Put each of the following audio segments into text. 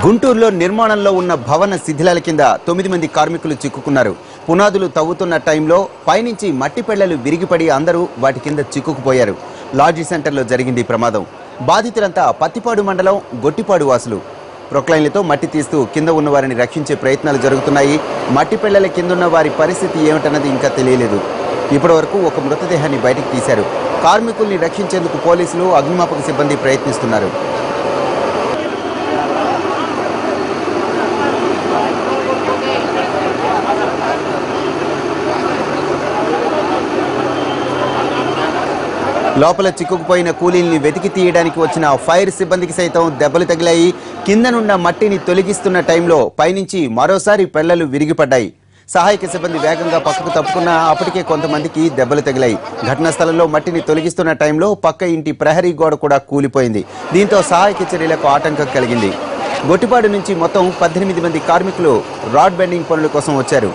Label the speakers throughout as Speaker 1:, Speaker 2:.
Speaker 1: గుంటూరులో నిర్మాణంలో ఉన్న భవన శిథిలాల కింద 9 మంది కార్మికులు చిక్కుకున్నారు. పునాదులు తవ్వుతున్న టైంలో పైనుంచి మట్టి పెళ్లలు విరిగిపడి అందరూ వాటి కింద చిక్కుకుపోయారు. లాడ్జీ సెంటర్లో జరిగింది ప్రమాదం. బాధితులంతా పత్తిపాడు మండలం గొట్టిపాడు వాసులు. ప్రొక్లైన్లతో మట్టి తీస్తూ కింద ఉన్న వారిని రక్షించే ప్రయత్నాలు జరుగుతున్నాయి. మట్టి పెళ్లల కిందున్న వారి పరిస్థితి ఏమిటన్నది ఇంకా తెలియలేదు. ఇప్పటివరకు ఒక మృతదేహాన్ని బయటికి తీశారు. కార్మికుల్ని రక్షించేందుకు పోలీసులు, అగ్నిమాపక సిబ్బంది ప్రయత్నిస్తున్నారు. లోపల చిక్కుకుపోయిన కూలీల్ని వెతికి తీయడానికి వచ్చిన ఫైర్ సిబ్బందికి సైతం దెబ్బలు తగిలాయి. కిందనున్న మట్టిని తొలగిస్తున్న టైంలో పైనుంచి మరోసారి పెళ్లలు విరిగిపడ్డాయి. సహాయక సిబ్బంది వేగంగా పక్కకు తప్పుకున్నా అప్పటికే కొంతమందికి దెబ్బలు తగిలాయి. ఘటనా స్థలంలో మట్టిని తొలగిస్తున్న టైంలో పక్క ఇంటి ప్రహరీ గోడ కూడా కూలిపోయింది. దీంతో సహాయక చర్యలకు ఆటంకం కలిగింది. గొట్టిపాడు నుంచి మొత్తం 18 మంది కార్మికులు రాడ్ బెండింగ్ పనుల కోసం వచ్చారు.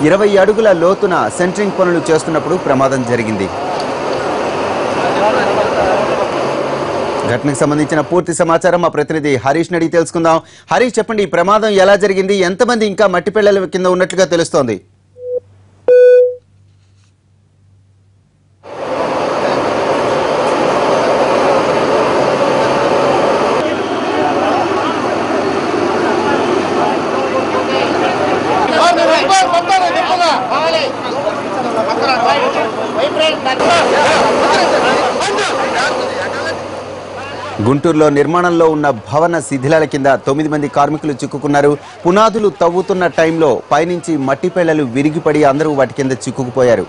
Speaker 1: 20 అడుగుల లోతున సెంటరింగ్ పనులు చేస్తున్నప్పుడు ప్రమాదం జరిగింది. ఘటనకు సంబంధించిన పూర్తి సమాచారం మా ప్రతినిధి హరీష్ అడిగి తెలుసుకుందాం. హరీష్, చెప్పండి, ఈ ప్రమాదం ఎలా జరిగింది? ఎంతమంది ఇంకా మట్టి పెళ్లల కింద ఉన్నట్లుగా తెలుస్తోంది? గుంటూరులో నిర్మాణంలో ఉన్న భవన శిథిలాల కింద 9 మంది కార్మికులు చిక్కుకున్నారు. పునాదులు తవ్వుతున్న టైంలో పైనుంచి మట్టి పెళ్లలు విరిగిపడి అందరూ వాటి కింద చిక్కుకుపోయారు.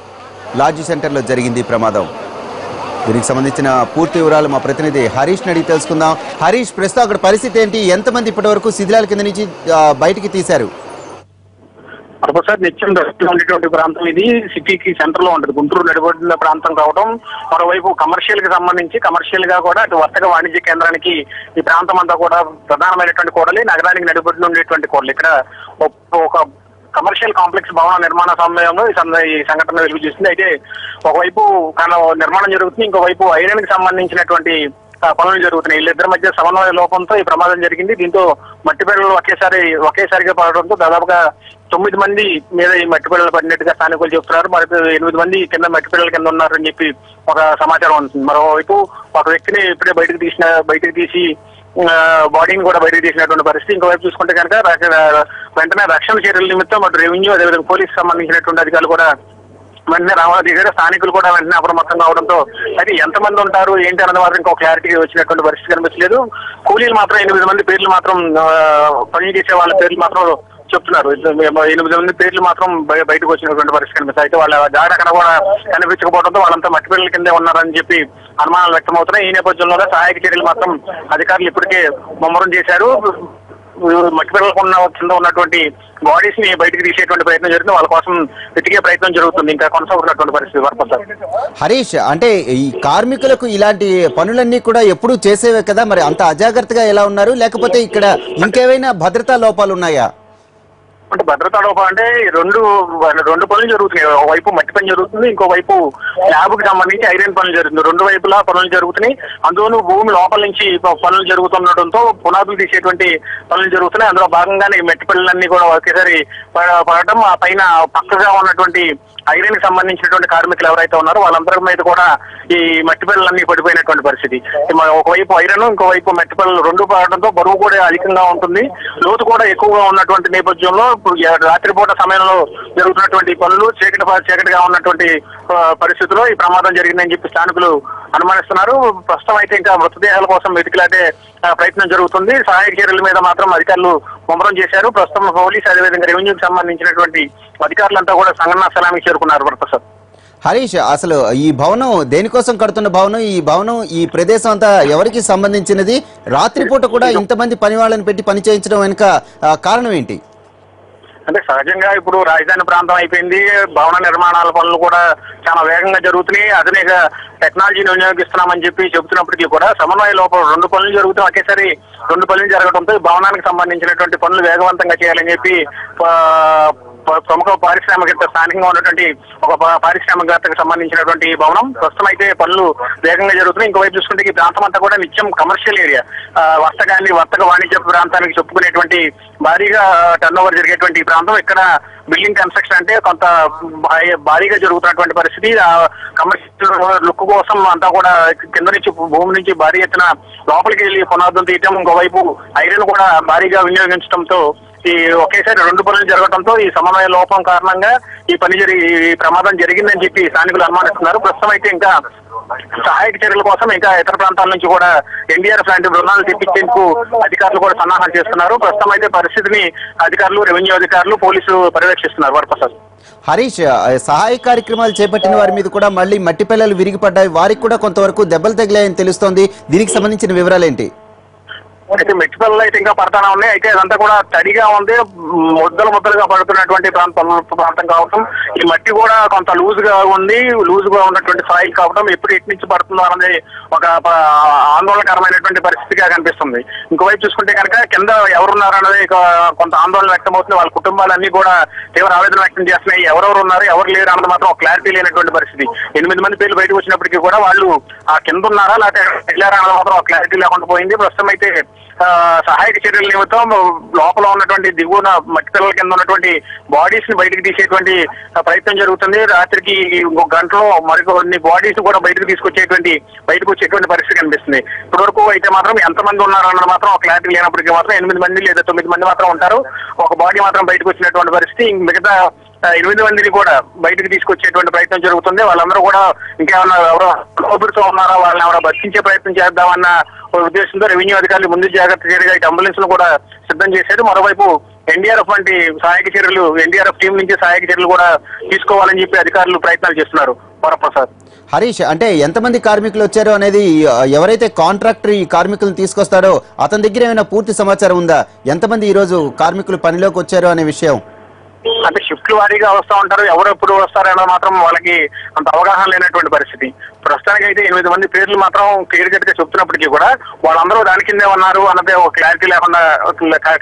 Speaker 1: లాడ్జీ సెంటర్లో జరిగింది ప్రమాదం. దీనికి సంబంధించిన పూర్తి వివరాలు మా ప్రతినిధి హరీష్ అడిగి తెలుసుకుందాం. హరీష్, ప్రస్తుతం అక్కడ పరిస్థితి ఏంటి? ఎంతమంది ఇప్పటివరకు శిథిలాల కింద నుంచి బయటికి తీశారు?
Speaker 2: ప్రొఫెసర్ నిత్యం దర్శనం ఉండేటువంటి ప్రాంతం ఇది. సిటీకి సెంటర్ లో ఉంటుంది. గుంటూరు నడిబొడ్డున ప్రాంతం కావడం, మరోవైపు కమర్షియల్ కి సంబంధించి కమర్షియల్ గా కూడా అటు వర్తక వాణిజ్య కేంద్రానికి ఈ ప్రాంతం అంతా కూడా ప్రధానమైనటువంటి కూడలి, నగరానికి నడిబొడ్డున ఉండేటువంటి కూడలి. ఇక్కడ ఒక కమర్షియల్ కాంప్లెక్స్ భవన నిర్మాణ సమయంలో ఈ సంఘటన వెలుగు చూసింది. అయితే ఒకవైపు నిర్మాణం జరుగుతుంది, ఇంకోవైపు ఐరన్ కి సంబంధించినటువంటి పనులు జరుగుతున్నాయి. వీళ్ళిద్దరి మధ్య సమన్వయ లోపంతో ఈ ప్రమాదం జరిగింది. దీంతో మట్టి పెళ్లలు ఒకేసారిగా పడడంతో దాదాపుగా 9 మంది మీద ఈ మట్టి పెళ్లలు పడినట్టుగా స్థానికులు చెప్తున్నారు. మరి 8 మంది కింద మట్టి పెళ్లల కింద ఉన్నారని చెప్పి ఒక సమాచారం ఉంటుంది. మరోవైపు ఒక వ్యక్తిని ఇప్పుడే బయటకు తీసి బాడీని కూడా బయటకు తీసినటువంటి పరిస్థితి. ఇంకోవైపు చూసుకుంటే కనుక వెంటనే రక్షణ చర్యల నిమిత్తం అటు రెవెన్యూ, అదేవిధంగా పోలీసు సంబంధించినటువంటి అధికారులు కూడా వెంటనే రావాలి. స్థానికులు కూడా వెంటనే అప్రమత్తం కావడంతో అయితే ఎంతమంది ఉంటారు ఏంటి అన్నది మాత్రం ఇంకో క్లారిటీ వచ్చినటువంటి పరిస్థితి కనిపించలేదు. కూలీలు మాత్రం 8 మంది పేర్లు మాత్రం, పని చేసే వాళ్ళ పేర్లు మాత్రం చెప్తున్నారు. 8 మంది పేర్లు మాత్రం బయటకు వచ్చినటువంటి పరిస్థితి కనిపిస్తుంది. అయితే వాళ్ళ జాడ అక్కడ కూడా కనిపించకపోవడంతో వాళ్ళంతా మట్టి పెళ్లల కిందే ఉన్నారని చెప్పి అనుమానాలు వ్యక్తమవుతున్నాయి. ఈ నేపథ్యంలోనే సహాయక చర్యలు మాత్రం అధికారులు ఇప్పటికే ముమ్మరం చేశారు. మట్టి పెళ్లలకు కింద ఉన్నటువంటి బాడీస్ ని బయటకు తీసేటువంటి ప్రయత్నం జరుగుతుంది. వాళ్ళ కోసం వెతికే ప్రయత్నం జరుగుతుంది. ఇంకా కొనసాగుతున్నటువంటి పరిస్థితి.
Speaker 1: హరీష్, అంటే ఈ కార్మికులకు ఇలాంటి పనులన్నీ కూడా ఎప్పుడూ చేసేవే కదా, మరి అంత అజాగ్రత్తగా ఎలా ఉన్నారు? లేకపోతే ఇక్కడ ఇంకేమైనా భద్రతా లోపాలు ఉన్నాయా?
Speaker 2: అంటే భద్రతా లోపం అంటే రెండు పనులు జరుగుతున్నాయి. ఒకవైపు మట్టి పని జరుగుతుంది, ఇంకోవైపు ల్యాబ్ కి సంబంధించి ఐరన్ పనులు జరుగుతుంది. 2 వైపులా పనులు జరుగుతున్నాయి. అందులోనూ భూమి లోపల నుంచి పనులు జరుగుతుండటంతో పునాదులు తీసేటువంటి పనులు జరుగుతున్నాయి. అందులో భాగంగానే మట్టి పనులన్నీ కూడా ఒకేసారి పడటం, ఆ పైన పక్కగా ఉన్నటువంటి ఐరన్ కి సంబంధించినటువంటి కార్మికులు ఎవరైతే ఉన్నారో వాళ్ళందరి మీద కూడా ఈ మట్టి పనులన్నీ పడిపోయినటువంటి పరిస్థితి. ఒకవైపు ఐరన్, ఇంకోవైపు మట్టి పనులు 2 పడటంతో బరువు కూడా అధికంగా ఉంటుంది. లోతు కూడా ఎక్కువగా ఉన్నటువంటి నేపథ్యంలో రాత్రిపూట సమయంలో జరుగుతున్నటువంటి పనులు, చీకటిగా ఉన్నటువంటి పరిస్థితుల్లో ఈ ప్రమాదం జరిగిందని చెప్పి స్థానికులు అనుమానిస్తున్నారు. ప్రస్తుతం అయితే ఇంకా మృతదేహాల కోసం వెతికిలాడే ప్రయత్నం జరుగుతుంది. సహాయక చర్యల మీద మాత్రం అధికారులు ముమ్మరం చేశారు. ప్రస్తుతం పోలీసు, అదేవిధంగా రెవెన్యూకి సంబంధించినటువంటి అధికారులంతా కూడా సంఘటనా స్థలానికి చేరుకున్నారు. ప్రొఫెసర్
Speaker 1: హరీష్, అసలు ఈ భవనం దేనికోసం కడుతున్న భవనం? ఈ భవనం, ఈ ప్రదేశం అంతా ఎవరికి సంబంధించినది? రాత్రిపూట కూడా ఇంతమంది పని వాళ్ళని పెట్టి పని చేయించడం వెనుక కారణం ఏంటి?
Speaker 2: అంటే సహజంగా ఇప్పుడు రాజధాని ప్రాంతం అయిపోయింది. భవన నిర్మాణాల పనులు కూడా చాలా వేగంగా జరుగుతున్నాయి. ఆధునిక టెక్నాలజీని వినియోగిస్తున్నామని చెప్పి చెబుతున్నప్పటికీ కూడా సమన్వయ లోపం 2 పనులు జరుగుతాయి. ఒకేసారి 2 పనులు జరగడంతో భవనానికి సంబంధించినటువంటి పనులు వేగవంతంగా చేయాలని చెప్పి ప్రముఖ పారిశ్రామికవేత్త స్థానికంగా ఉన్నటువంటి ఒక పారిశ్రామికవేత్తకు సంబంధించినటువంటి భవనం. ప్రస్తుతం అయితే పనులు వేగంగా జరుగుతున్నాయి. ఇంకోవైపు చూసుకుంటే ఈ ప్రాంతం అంతా కూడా నిత్యం కమర్షియల్ ఏరియా, వర్తక వాణిజ్య ప్రాంతానికి చెప్పుకునేటువంటి భారీగా టర్న్ ఓవర్ జరిగేటువంటి ఈ ప్రాంతం. ఇక్కడ బిల్డింగ్ కన్స్ట్రక్షన్ అంటే కొంత భారీగా జరుగుతున్నటువంటి పరిస్థితి. కమర్షియల్ లుక్ కోసం అంతా కూడా కింద నుంచి భూమి నుంచి భారీ ఎత్తున లోపలికి వెళ్ళి పునాదులు తీయటం, ఇంకోవైపు ఐరన్ కూడా భారీగా వినియోగించడంతో ఈ ఒకేసారి రెండు పనులు జరగడంతో ఈ సమన్వయ లోపం కారణంగా ఈ ప్రమాదం జరిగిందని చెప్పి స్థానికులు అనుమానిస్తున్నారు. ప్రస్తుతం అయితే ఇంకా సహాయక చర్యల కోసం ఇంకా ఇతర ప్రాంతాల నుంచి కూడా ఎన్డీఆర్ఎఫ్ లాంటి బృందాలు తెప్పించేందుకు అధికారులు కూడా సన్నాహాలు చేస్తున్నారు. ప్రస్తుతం అయితే పరిస్థితిని అధికారులు, రెవెన్యూ అధికారులు, పోలీసులు పర్యవేక్షిస్తున్నారు. వరప్రసాద్.
Speaker 1: హరీష్, సహాయ కార్యక్రమాలు చేపట్టిన వారి మీద కూడా మళ్ళీ మట్టి పిల్లలు విరిగిపడ్డాయి, వారికి కూడా కొంతవరకు దెబ్బలు తగిలాయని తెలుస్తోంది. దీనికి సంబంధించిన వివరాలు ఏంటి?
Speaker 2: అయితే మెట్టి పిల్లలు అయితే ఇంకా పడతానే ఉన్నాయి. అయితే అదంతా కూడా తడిగా ఉంది, ముద్దలుగా పడుతున్నటువంటి ప్రాంతం కావటం, ఈ మట్టి కూడా కొంత లూజ్గా ఉంది, లూజ్గా ఉన్నటువంటి సాయిల్ కావటం ఎప్పుడు ఎటు నుంచి పడుతుందో అనేది ఒక ఆందోళనకరమైనటువంటి పరిస్థితిగా కనిపిస్తుంది. ఇంకోవైపు చూసుకుంటే కనుక కింద ఎవరున్నారన్నది కొంత ఆందోళన వ్యక్తమవుతుంది. వాళ్ళ కుటుంబాలన్నీ కూడా తీవ్ర ఆవేదన వ్యక్తం చేస్తున్నాయి. ఎవరెవరు ఉన్నారు, ఎవరు లేరు అన్నది మాత్రం ఒక క్లారిటీ లేనటువంటి పరిస్థితి. 8 మంది పేర్లు బయటకు వచ్చినప్పటికీ కూడా వాళ్ళు ఆ కింద ఉన్నారా లేకపోతే వెళ్ళారా అన్నది మాత్రం ఒక క్లారిటీ లేకుండా పోయింది. ప్రస్తుతం అయితే సహాయక చర్యల నిమిత్తం లోపల ఉన్నటువంటి దిగువన మట్టి పిల్లల కింద ఉన్నటువంటి బాడీస్ ని బయటకు తీసేటువంటి ప్రయత్నం జరుగుతుంది. రాత్రికి ఇంకొక గంటలో మరికొన్ని బాడీస్ కూడా బయటకు వచ్చేటువంటి పరిస్థితి కనిపిస్తుంది. ఇప్పటివరకు అయితే మాత్రం ఎంతమంది ఉన్నారన్నది మాత్రం ఒక క్లారిటీ లేనప్పటికీ మాత్రం 8 మంది లేదా 9 మంది మాత్రం ఉంటారు. ఒక బాడీ మాత్రం బయటకు వచ్చినటువంటి పరిస్థితి. మిగతా 8 మందిని కూడా బయటకు తీసుకొచ్చేటువంటి ప్రయత్నం జరుగుతుంది. వాళ్ళందరూ కూడా ఇంకేమన్నా ఎవరో ఊపిరితో ఉన్నారా, వాళ్ళని ఎవరో బతికించే ప్రయత్నం చేద్దామన్న ఉద్దేశంతో రెవెన్యూ అధికారులు ముందు జాగ్రత్త చర్యగా ఇటు అంబులెన్స్ లు కూడా సిద్ధం చేశారు. మరోవైపు ఎన్డీఆర్ఎఫ్ వంటి సహాయక చర్యలు, ఎన్డీఆర్ఎఫ్ టీం నుంచి సహాయక చర్యలు కూడా తీసుకోవాలని చెప్పి అధికారులు ప్రయత్నాలు చేస్తున్నారు. వరప్రసాద్.
Speaker 1: హరీష్, అంటే ఎంతమంది కార్మికులు వచ్చారో అనేది, ఎవరైతే కాంట్రాక్టర్ ఈ కార్మికులను తీసుకొస్తారో అతని దగ్గర ఏమైనా పూర్తి సమాచారం ఉందా? ఎంతమంది ఈ రోజు కార్మికులు పనిలోకి వచ్చారో అనే విషయం?
Speaker 2: అంటే షిఫ్ట్లు వారీగా వస్తూ ఉంటారు, ఎవరు ఎప్పుడు వస్తారన్నది మాత్రం వాళ్ళకి అంత అవగాహన లేనటువంటి పరిస్థితి. ప్రస్తుతానికి అయితే 8 మంది పేర్లు మాత్రం క్లియర్ కట్ గా చెప్తున్నప్పటికీ కూడా వాళ్ళందరూ దాని కిందే ఉన్నారు అన్నదే ఒక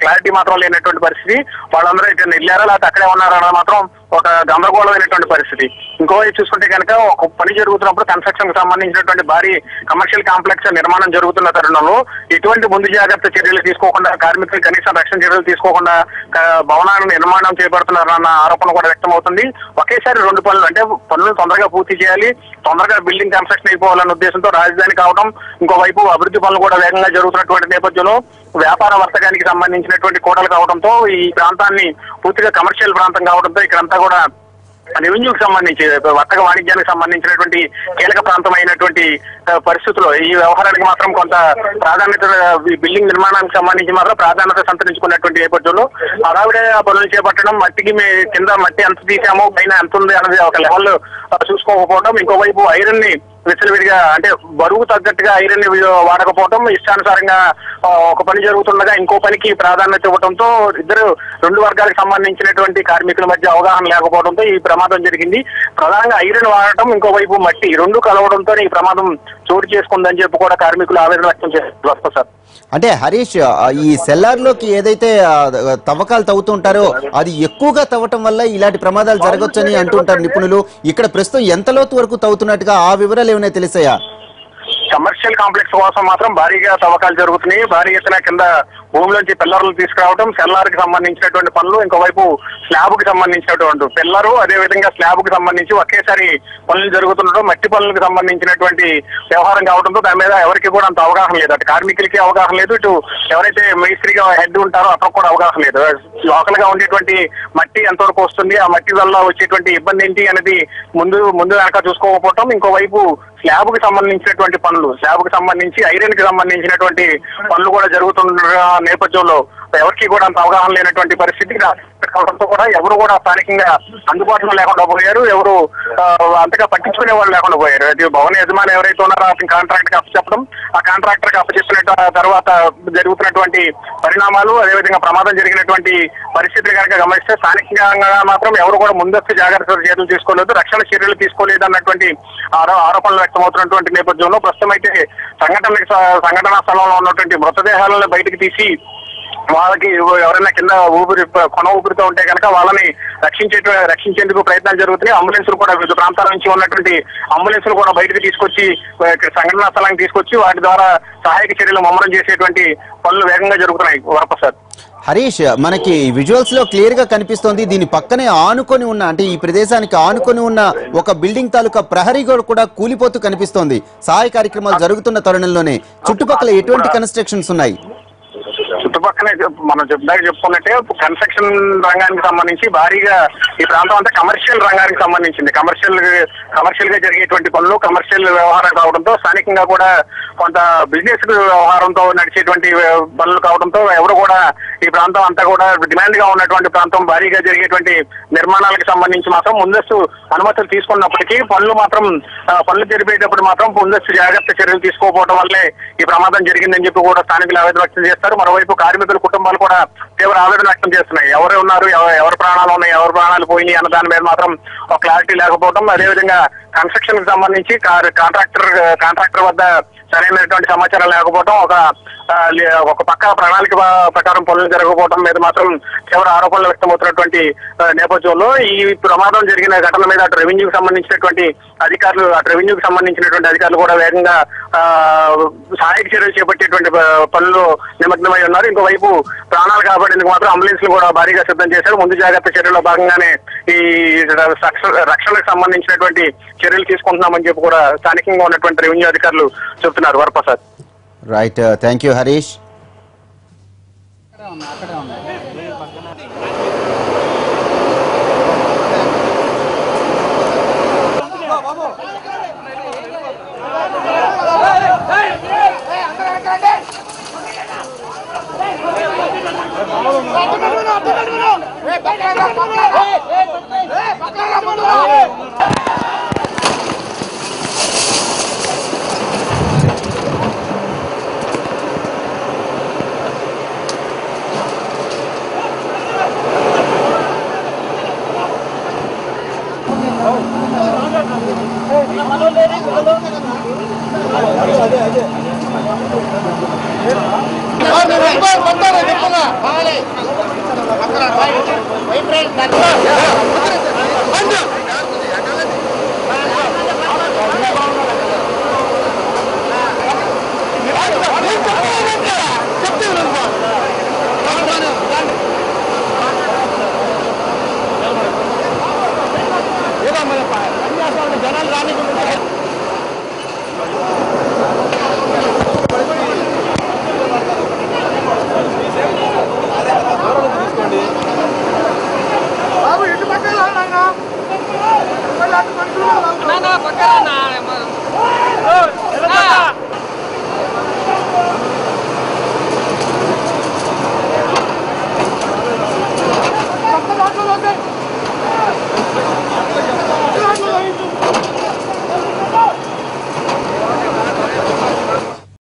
Speaker 2: క్లారిటీ మాత్రం లేనటువంటి పరిస్థితి. వాళ్ళందరూ అయితే వెళ్ళారా లేకపోతే అక్కడే ఉన్నారా అన్నది మాత్రం ఒక గందరగోళమైనటువంటి పరిస్థితి. ఇంకోవైపు చూసుకుంటే కనుక ఒక పని జరుగుతున్నప్పుడు కన్స్ట్రక్షన్ కి సంబంధించినటువంటి భారీ కమర్షియల్ కాంప్లెక్స్ నిర్మాణం జరుగుతున్న తరుణంలో ఎటువంటి ముందు జాగ్రత్త చర్యలు తీసుకోకుండా, కార్మికులు కనీసం రక్షణ చర్యలు తీసుకోకుండా భవనాలను నిర్మాణం చేపడుతున్నారన్న ఆరోపణ కూడా వ్యక్తమవుతుంది. ఒకేసారి 2 పనులు, అంటే పనులు తొందరగా పూర్తి చేయాలి, తొందరగా బిల్డింగ్ కన్స్ట్రక్షన్ అయిపోవాలన్న ఉద్దేశంతో రాజధాని కావడం, ఇంకోవైపు అభివృద్ధి పనులు కూడా వేగంగా జరుగుతున్నటువంటి నేపథ్యంలో వ్యాపార వర్తకానికి సంబంధించినటువంటి కూడలు కావడంతో ఈ ప్రాంతాన్ని పూర్తిగా కమర్షియల్ ప్రాంతం కావడంతో ఇక్కడంతా కూడా రెవెన్యూకి సంబంధించి, వర్తక వాణిజ్యానికి సంబంధించినటువంటి కీలక ప్రాంతం అయినటువంటి పరిస్థితుల్లో ఈ వ్యవహారానికి మాత్రం కొంత ప్రాధాన్యత, బిల్డింగ్ నిర్మాణానికి సంబంధించి మాత్రం ప్రాధాన్యత సంతరించుకున్నటువంటి నేపథ్యంలో హడావిడి పనులు చేపట్టడం, మట్టికి కింద మట్టి ఎంత తీసామో పైన ఎంత ఉంది అనేది ఒక లెవెల్ చూసుకోకపోవడం, ఇంకోవైపు ఐరన్ ని విచ్చలవిడిగా, అంటే బరువు తగ్గట్టుగా ఐరన్ ని వాడకపోవడం, ఇష్టానుసారంగా ఒక పని జరుగుతుండగా ఇంకో పనికి ప్రాధాన్యత ఇవ్వడంతో రెండు వర్గాలకు సంబంధించినటువంటి కార్మికుల మధ్య అవగాహన లేకపోవడంతో ఈ ప్రమాదం జరిగింది. ప్రధానంగా ఐరన్ వాడటం, ఇంకోవైపు మట్టి రెండు కలవడంతో ఈ ప్రమాదం చోటు చేసుకుందని చెప్పి కూడా కార్మికులు ఆవేదన వ్యక్తం చేస్తారు. సార్,
Speaker 1: అంటే హరీష్, ఈ సెల్లార్లోకి ఏదైతే తవ్వకాలు తవ్వుతుంటారో అది ఎక్కువగా తవ్వటం వల్ల ఇలాంటి ప్రమాదాలు జరగొచ్చని అంటుంటారు నిపుణులు. ఇక్కడ ప్రస్తుతం ఎంత లోతు వరకు తవ్వుతున్నట్టుగా ఆ వివరాలు ఏమైనా తెలిసాయా?
Speaker 2: కమర్షియల్ కాంప్లెక్స్ కోసం మాత్రం భారీగా తవ్వకాలు జరుగుతున్నాయి. భారీ ఎత్తున కింద భూమిలోంచి పిల్లర్లు తీసుకురావడం, సెల్లార్ కి సంబంధించినటువంటి పనులు, ఇంకోవైపు స్లాబ్ కి సంబంధించినటువంటి పిల్లరు, అదేవిధంగా స్లాబ్ కి సంబంధించి ఒకేసారి పనులు జరుగుతుండడం, మట్టి పనులకు సంబంధించినటువంటి వ్యవహారం కావడంతో దాని మీద ఎవరికి కూడా అంత అవగాహన లేదు. అటు కార్మికులకి అవగాహన లేదు, ఇటు ఎవరైతే మేస్త్రిగా హెడ్ ఉంటారో అతనికి కూడా అవగాహన లేదు. లోకల్ గా ఉండేటువంటి మట్టి ఎంతవరకు వస్తుంది, ఆ మట్టి వల్ల వచ్చేటువంటి ఇబ్బంది ఏంటి అనేది ముందు వెనక చూసుకోకపోవటం, ఇంకోవైపు స్లాబ్ కి సంబంధించినటువంటి పనులు, స్లాబ్ కి సంబంధించి ఐరన్ కి సంబంధించినటువంటి పనులు కూడా జరుగుతున్న నేపథ్యంలో ఎవరికి కూడా అంత అవగాహన లేనటువంటి పరిస్థితి కావడంతో కూడా ఎవరు కూడా స్థానికంగా అందుబాటులో లేకుండా పోయారు, ఎవరు అంతగా పట్టించుకునే వాళ్ళు లేకుండా పోయారు. అది భవన యజమాని ఎవరైతే ఉన్నారో అతని కాంట్రాక్ట్ కి అప్పచెప్పడం, ఆ కాంట్రాక్టర్ కి అప్పచెప్పిన తర్వాత జరుగుతున్నటువంటి పరిణామాలు, అదేవిధంగా ప్రమాదం జరిగినటువంటి పరిస్థితులు కనుక గమనిస్తే స్థానికంగా మాత్రం ఎవరు కూడా ముందస్తు జాగ్రత్త చర్యలు తీసుకోలేదు, రక్షణ చర్యలు తీసుకోలేదు అన్నటువంటి ఆరోపణలు వ్యక్తమవుతున్నటువంటి నేపథ్యంలో ప్రస్తుతం అయితే సంఘటనా స్థలంలో ఉన్నటువంటి మృతదేహాలను బయటకు తీసి వాళ్ళకి ఎవరైనా కింద కొన ఊపిరితో ఉంటే కనుక వాళ్ళని రక్షించేందుకు ప్రయత్నాలు జరుగుతున్నాయి. అంబులెన్సులు కూడా వివిధ ప్రాంతాల నుంచి ఉన్నటువంటి అంబులెన్సులు కూడా బయటకు తీసుకొచ్చి సంఘటనా స్థలానికి తీసుకొచ్చి వాటి ద్వారా సహాయక చర్యలు ముమ్మరం చేసేటువంటి పనులు వేగంగా జరుగుతున్నాయి. వరప్రసాద్,
Speaker 1: హరీష్, మనకి విజువల్స్ లో క్లియర్ గా కనిపిస్తోంది. దీని పక్కనే ఆనుకొని ఉన్న, అంటే ఈ ప్రదేశానికి ఆనుకొని ఉన్న ఒక బిల్డింగ్ తాలూకా ప్రహరీ కూడా కూలిపోతూ కనిపిస్తోంది. సహాయ కార్యక్రమాలు జరుగుతున్న తరుణంలోనే చుట్టుపక్కల ఎటువంటి కన్స్ట్రక్షన్స్ ఉన్నాయి?
Speaker 2: చుట్టుపక్కనే మనం చెప్పుకున్నట్టే కన్స్ట్రక్షన్ రంగానికి సంబంధించి భారీగా ఈ ప్రాంతం అంతా కమర్షియల్ రంగానికి సంబంధించింది. కమర్షియల్ గా జరిగేటువంటి పనులు కమర్షియల్ వ్యవహారం కావడంతో స్థానికంగా కూడా కొంత బిజినెస్ వ్యవహారంతో నడిచేటువంటి పనులు కావడంతో ఎవరు కూడా ఈ ప్రాంతం అంతా కూడా డిమాండ్ గా ఉన్నటువంటి ప్రాంతం, భారీగా జరిగేటువంటి నిర్మాణాలకు సంబంధించి మాత్రం ముందస్తు అనుమతులు తీసుకున్నప్పటికీ పనులు జరిపేటప్పుడు మాత్రం ముందస్తు జాగ్రత్త చర్యలు తీసుకోకపోవడం వల్లే ఈ ప్రమాదం జరిగిందని చెప్పి కూడా స్థానికులు ఆవేదన వ్యక్తం చేస్తారు. మరోవైపు కార్మికుల కుటుంబాలు కూడా తీవ్ర ఆవేదన వ్యక్తం చేస్తున్నాయి. ఎవరు ఉన్నారు, ఎవరి ప్రాణాలు ఉన్నాయి, ఎవరి ప్రాణాలు పోయినాయి అన్న దాని మీద మాత్రం ఒక క్లారిటీ లేకపోవడం, అదేవిధంగా కన్స్ట్రక్షన్ కి సంబంధించి కాంట్రాక్టర్ వద్ద సరైనటువంటి సమాచారం లేకపోవడం, ఒక పక్క ప్రణాళిక ప్రకారం పనులు జరగకపోవడం మీద మాత్రం తీవ్ర ఆరోపణలు వ్యక్తమవుతున్నటువంటి నేపథ్యంలో ఈ ప్రమాదం జరిగిన ఘటన మీద అటు రెవెన్యూకి సంబంధించినటువంటి అధికారులు కూడా వేగంగా సహాయక చర్యలు చేపట్టేటువంటి పనులు నిమగ్నమై ఉన్నారు. ఇంకోవైపు ప్రాణాలు కాపాడేందుకు మాత్రం అంబులెన్స్లు కూడా భారీగా సిద్ధం చేశారు. ముందు జాగ్రత్త చర్యల్లో భాగంగానే ఈ రక్షణకు సంబంధించినటువంటి చర్యలు తీసుకుంటున్నామని చెప్పి కూడా స్థానికంగా ఉన్నటువంటి రెవెన్యూ అధికారులు చెప్తున్నారు. Varaprasad,
Speaker 1: right, thank you Harish.
Speaker 3: Vai,